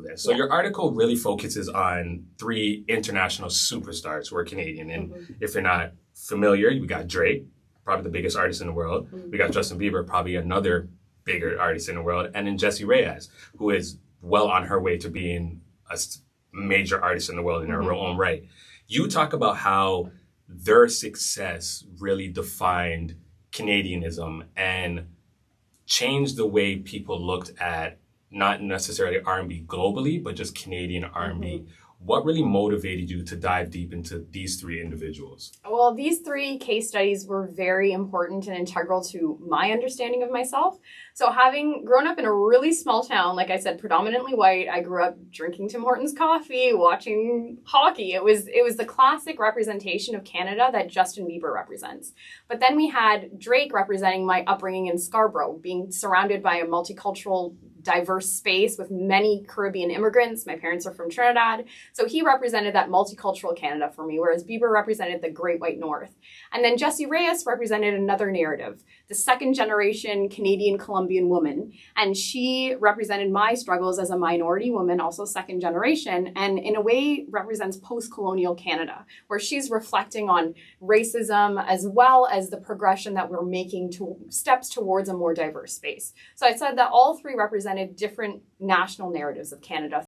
this. So your article really focuses on three international superstars who are Canadian. And if you're not familiar, we got Drake, probably the biggest artist in the world. We got Justin Bieber, probably another bigger artist in the world. And then Jessie Reyes, who is well on her way to being a major artist in the world in her own right. You talk about how their success really defined Canadianism and changed the way people looked at not necessarily R&B globally, but just Canadian R&B. What really motivated you to dive deep into these three individuals? Well, these three case studies were very important and integral to my understanding of myself. So having grown up in a really small town, like I said, predominantly white, I grew up drinking Tim Hortons coffee, watching hockey. It was the classic representation of Canada that Justin Bieber represents. But then we had Drake representing my upbringing in Scarborough, being surrounded by a multicultural, diverse space with many Caribbean immigrants. My parents are from Trinidad. So he represented that multicultural Canada for me, whereas Bieber represented the Great White North. And then Jessie Reyes represented another narrative, the second generation Canadian Colombian woman. And she represented my struggles as a minority woman, also second generation, and in a way represents post-colonial Canada, where she's reflecting on racism as well as the progression that we're making to steps towards a more diverse space. So I said that all three represented different national narratives of Canada